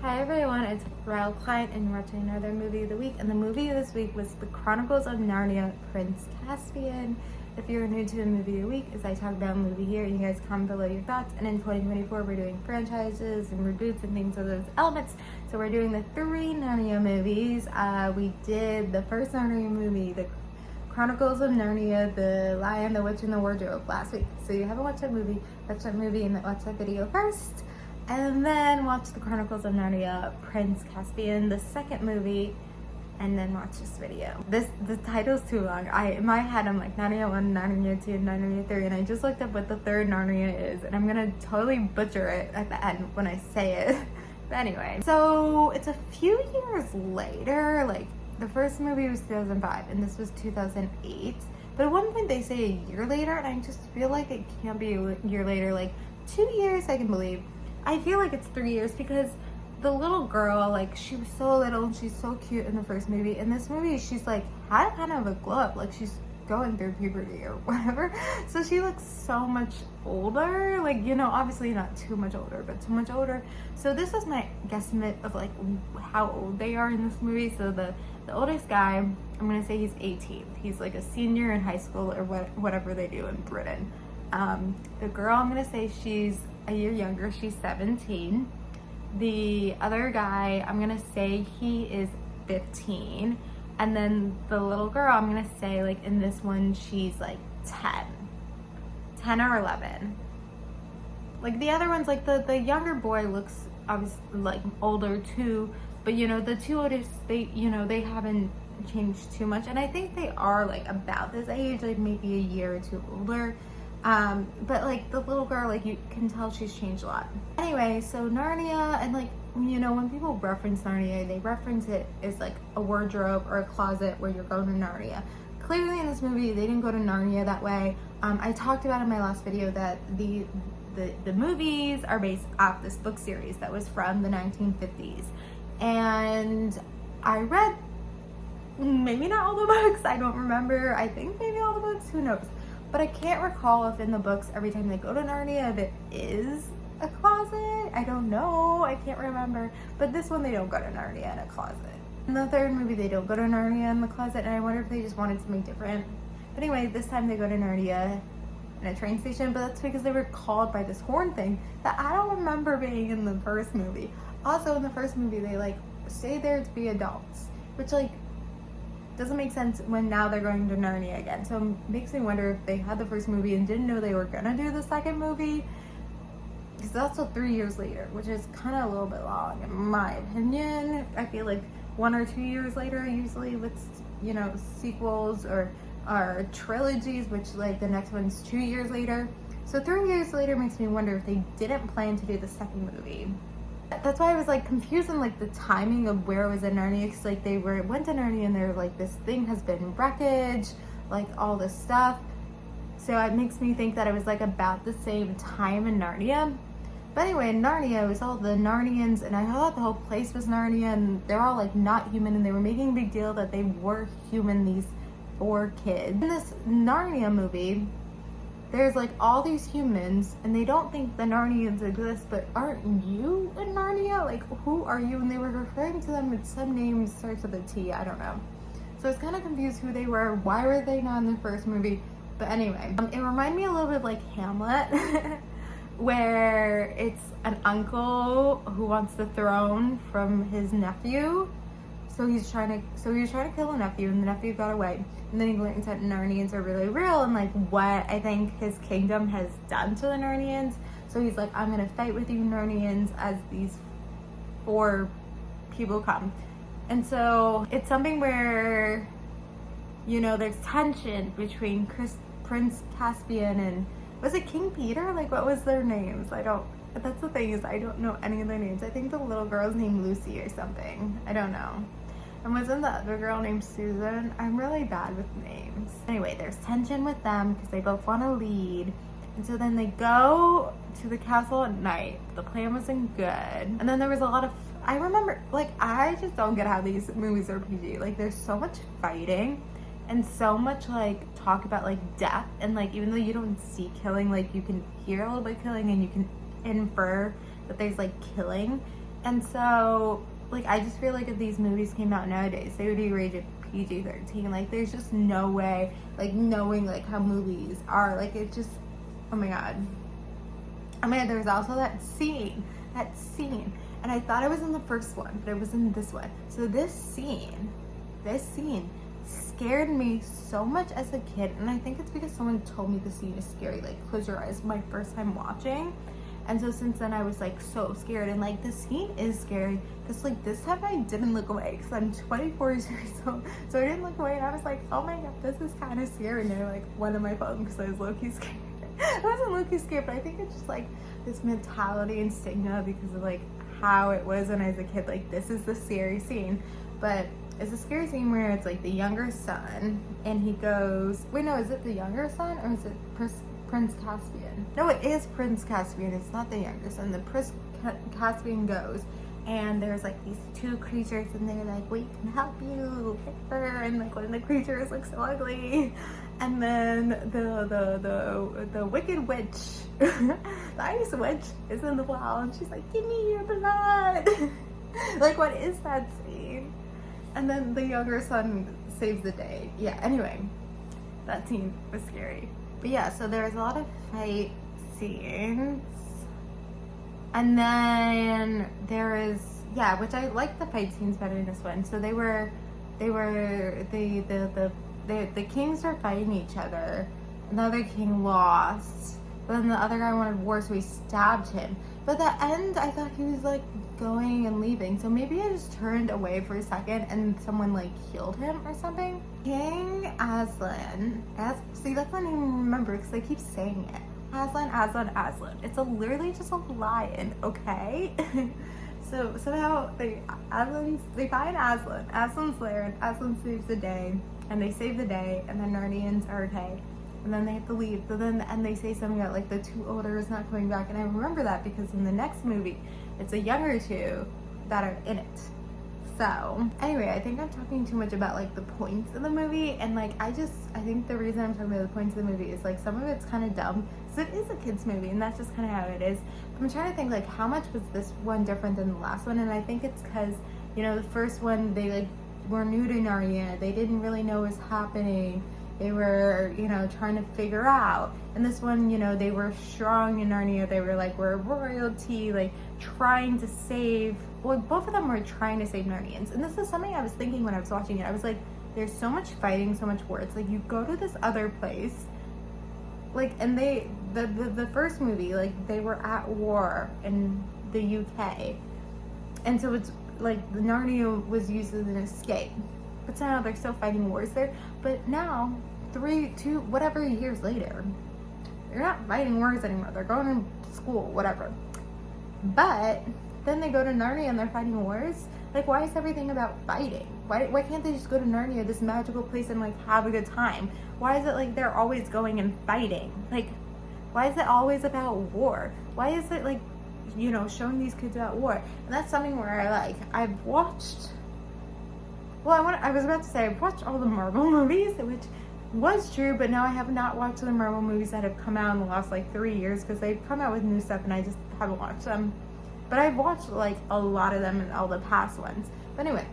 Hi everyone, it's Ryle Klein and you're watching another movie of the week, and the movie of this week was The Chronicles of Narnia, Prince Caspian. If you're new to a movie of the week, as I talk about a movie here, you guys comment below your thoughts, and in 2024 we're doing franchises and reboots and things of those elements. So we're doing the 3 Narnia movies. We did the first Narnia movie, The Chronicles of Narnia, The Lion, the Witch, and the Wardrobe last week. So if you haven't watched that movie, watch that movie and watch that video first. And then watch The Chronicles of Narnia, Prince Caspian, the second movie, and then watch this video. The title's too long. In my head, I'm like Narnia 1, Narnia 2, Narnia 3, and I just looked up what the third Narnia is, and I'm gonna totally butcher it at the end when I say it. But anyway, so it's a few years later. Like, the first movie was 2005, and this was 2008. But at one point they say a year later, and I just feel like it can't be a year later. Like, 2 years I can believe. I feel like it's 3 years because the little girl, like, she was so little and she's so cute in the first movie. In this movie, she's like had kind of a glow up, like she's going through puberty or whatever. So she looks so much older, like, you know, obviously not too much older, but too much older. So this is my guesstimate of like how old they are in this movie. So the oldest guy, I'm gonna say he's 18. He's like a senior in high school or whatever they do in Britain. The girl, I'm gonna say she's a year younger, she's 17. The other guy, I'm gonna say he is 15. And then the little girl, I'm gonna say, like, in this one, she's like 10 or 11. Like, the other ones, like the younger boy looks obviously like older too, but you know, the two oldest, they, you know, they haven't changed too much, and I think they are like about this age, like maybe a year or two older. But like the little girl, like you can tell she's changed a lot. Anyway, so Narnia, and like, you know, when people reference Narnia, they reference it as like a wardrobe or a closet where you're going to Narnia. Clearly in this movie, they didn't go to Narnia that way. I talked about in my last video that the movies are based off this book series that was from the 1950s. And I read maybe not all the books, I don't remember. I think maybe all the books, who knows? But I can't recall if in the books, every time they go to Narnia, if it is a closet. I don't know. I can't remember. But this one, they don't go to Narnia in a closet. In the third movie, they don't go to Narnia in the closet, and I wonder if they just wanted something different. But anyway, this time they go to Narnia in a train station, but that's because they were called by this horn thing that I don't remember being in the first movie. Also, in the first movie, they, like, stay there to be adults, which, like, doesn't make sense when now they're going to Narnia again. So it makes me wonder if they had the first movie and didn't know they were gonna do the second movie, because that's 3 years later, which is kind of a little bit long in my opinion. I feel like 1 or 2 years later, usually with, you know, sequels or trilogies, which like the next one's 2 years later. So 3 years later makes me wonder if they didn't plan to do the second movie. That's why I was like confused in like the timing of where it was in Narnia, because like they went to Narnia and they're like, this thing has been wreckage, like all this stuff. So it makes me think that it was like about the same time in Narnia. But anyway, in Narnia, it was all the Narnians, and I thought the whole place was Narnia, and they're all like not human, and they were making a big deal that they were human, these 4 kids. In this Narnia movie, there's like all these humans, and they don't think the Narnians exist, but aren't you in Narnia? Like, who are you? And they were referring to them with some names starts with a T, I don't know. So I was kind of confused who they were. Why were they not in the first movie? But anyway, it reminded me a little bit of like Hamlet, where it's an uncle who wants the throne from his nephew. So he was trying to kill a nephew, and the nephew got away. And then he learns that Narnians are really real, and like what I think his kingdom has done to the Narnians. So he's like, I'm gonna fight with you Narnians as these 4 people come. And so it's something where, you know, there's tension between Prince Caspian and, was it King Peter? Like, what was their names? That's the thing, is I don't know any of their names. I think the little girl's named Lucy or something. I don't know. And wasn't the other girl named Susan? I'm really bad with names. Anyway, there's tension with them because they both want to lead. And so then they go to the castle at night. The plan wasn't good. And then there was a lot of, I remember, like, I just don't get how these movies are PG. Like, there's so much fighting and so much, like, talk about, like, death. And, like, even though you don't see killing, like, you can hear a little bit of killing and you can infer that there's, like, killing. And so, like, I just feel like if these movies came out nowadays, they would be rated PG-13. Like, there's just no way, like, knowing, like, how movies are. Like, it just, oh my god. Oh my god, there was also that scene. And I thought it was in the first one, but it was in this one. So this scene scared me so much as a kid. And I think it's because someone told me the scene is scary. Like, close your eyes, my first time watching. And so since then I was like so scared, and like the scene is scary because like this time I didn't look away because I'm 24 years old, so I didn't look away, and I was like, oh my god, this is kind of scary. And I like went on my phone because I was low-key scared. I wasn't low-key scared, but I think it's just like this mentality and stigma because of like how it was when I was a kid. Like, this is the scary scene, but it's a scary scene where it's like the younger son, and he goes, wait, no, is it the younger son or is it Prince Caspian? No, it is Prince Caspian. It's not the younger son. The Prince Caspian goes, and there's like these two creatures, and they're like, we can help you, pick her. And like one of the creatures looks so ugly, and then the wicked witch, the ice witch, is in the well, and she's like, give me your blood. Like, what is that scene? And then the younger son saves the day. Yeah, anyway, that scene was scary. But yeah, so there was a lot of fight scenes. And then there is, yeah, which I like the fight scenes better in this one. So the kings were fighting each other. Another king lost. But then the other guy wanted war, so he stabbed him. But at the end, I thought he was like going and leaving. So maybe I just turned away for a second and someone like healed him or something. King Aslan. See, that's not even remember because I keep saying it. Aslan. It's literally just a lion, okay? So somehow they find Aslan. Aslan's there, and Aslan saves the day, and they save the day, and the Narnians are okay. And then they have to leave. So then, and they say something about like the two older is not coming back, and I remember that because in the next movie, it's the younger two that are in it. So anyway, I think I'm talking too much about like the points of the movie, and like I think the reason I'm talking about the points of the movie is like some of it's kind of dumb, so it is a kids movie, and that's just kind of how it is. But I'm trying to think like how much was this one different than the last one, and I think it's because, you know, the first one they like were new to Narnia, they didn't really know what was happening. They were, you know, trying to figure out. And this one, you know, they were strong in Narnia. They were like, we're royalty, like trying to save, well, both of them were trying to save Narnians. And this is something I was thinking when I was watching it. I was like, there's so much fighting, so much war. It's like you go to this other place, like, and the first movie, like they were at war in the UK. And so it's like Narnia was used as an escape. But somehow they're still fighting wars there. But now, 2 whatever years later, they're not fighting wars anymore. They're going to school, whatever. But then they go to Narnia and they're fighting wars. Like, why is everything about fighting? Why can't they just go to Narnia, this magical place, and like have a good time? Why is it like they're always going and fighting? Like, why is it always about war? Why is it like, you know, showing these kids about war? And that's something where I've watched. Well, I was about to say I've watched all the Marvel movies, which was true, but now I have not watched the Marvel movies that have come out in the last like 3 years because they've come out with new stuff and I just haven't watched them. But I've watched like a lot of them and all the past ones. But anyway,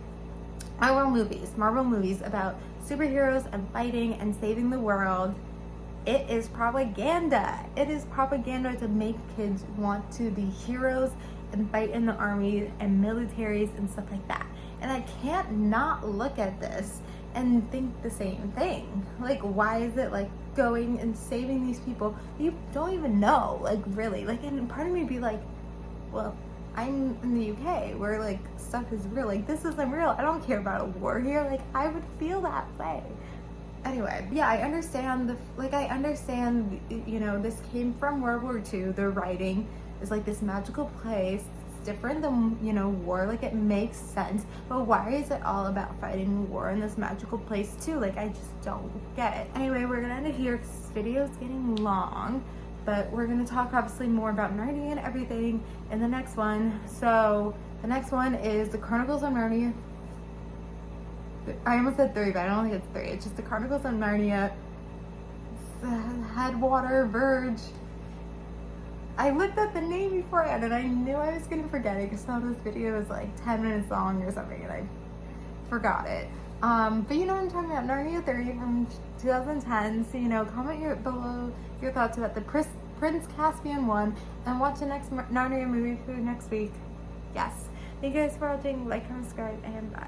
Marvel movies about superheroes and fighting and saving the world. It is propaganda. It is propaganda to make kids want to be heroes and fight in the armies and militaries and stuff like that. And I can't not look at this and think the same thing. Like, why is it like going and saving these people you don't even know? Like, really? Like, and part of me be like, well, I'm in the UK where like stuff is real. Like, this isn't real. I don't care about a war here. Like, I would feel that way. Anyway, yeah, I understand you know, this came from World War II. The writing is like this magical place. Different than, you know, war. Like, it makes sense, but why is it all about fighting war in this magical place too? Like, I just don't get it. Anyway, we're gonna end it here because this video is getting long, but we're gonna talk obviously more about Narnia and everything in the next one. So the next one is the Chronicles of Narnia. I almost said 3, but I don't think it's 3. It's just the Chronicles of Narnia, Headwater Verge. I looked up the name beforehand and I knew I was gonna forget it because this video was like 10 minutes long or something and I forgot it. But you know what I'm talking about, Narnia 3 from 2010. So, you know, comment below your thoughts about the Prince Caspian one and watch the next Narnia movie for next week. Yes. Thank you guys for watching. Like, comment, subscribe, and bye.